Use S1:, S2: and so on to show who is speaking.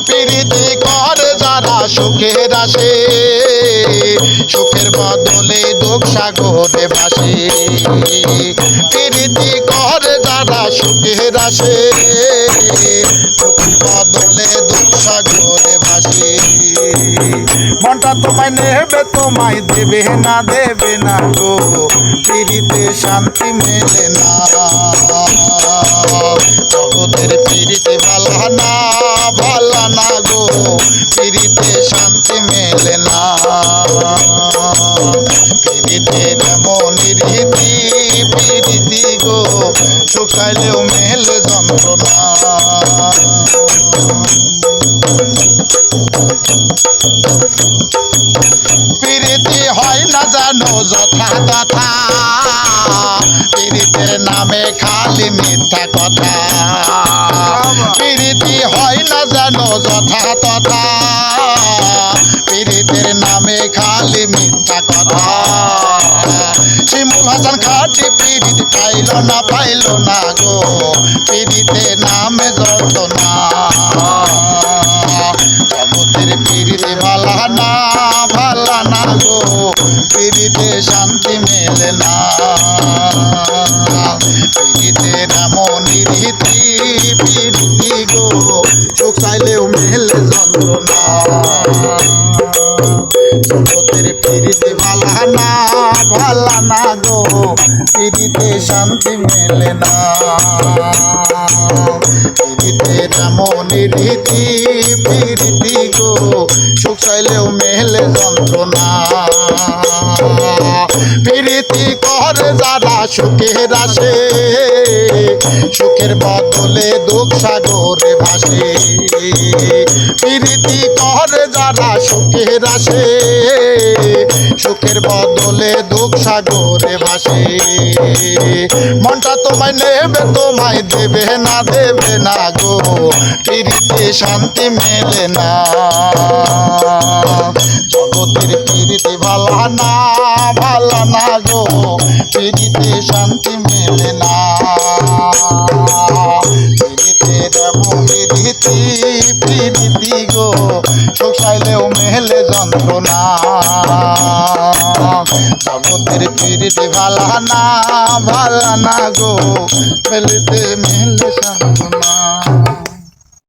S1: প্রীতি করে যারা সুখের আসে, সুখের বদলে দুঃখ সাগরে ভাসে। প্রীতি করে যারা সুখের আসে, সুখের বদলে দুঃখ সাগরে ভাসে। মনটা তোমায় নেবে তোমায় দেবে না গো, প্রীতিতে শান্তি মেলে না। জগতের প্রীতি ভালা না গো, প্রীতিতে শান্তি মেলে না। প্রীতির এমন রীতি, প্রীতি গো সুখ চাইলেও মেলে যন্ত্রণা। প্রীতি হয় না জানো যথা তথা, প্রীতির নামে খালি মিথ্যা কথা। প্রীতি হয় না জানো যথা তথা, প্রীতির নামে খালি মিথ্যা কথা। শিমুল হাসান খাটি প্রীতি পাইল না গো, প্রীতির নামে যন্ত্রণা। জগতের প্রীতি ভালা না গো, প্রীতিতে শান্তি মেলে না। প্রীতির এমন রীতি, প্রীতি গো সুখ চাইলেও মেলে যন্ত্রণা। জগতের প্রীতি ভালা না গো, প্রীতিতে শান্তি মেলে না। প্রীতির এমন রীতি, প্রীতি গো সুখ চাইলেও মেলে যন্ত্রণা। প্রীতি করে যারা সুখের আসে, সুখের বদলে দুঃখ সাগরে ভাসে। প্রীতি করে যারা সুখের আসে, সুখের বদলে দুঃখ সাগরে ভাসে। মনটা তোমায় নেবে তোমায় দেবে না গো, প্রীতিতে শান্তি মেলে না। জগতের প্রীতি ভালা না গো, প্রীতিতে শান্তি মেলে না। প্রীতির এমন রীতি, প্রীতি গো সুখ চাইলেও মেলে যন্ত্রণা। জগতের প্রীতি ভালা না গো, মেলে যন্ত্রণা।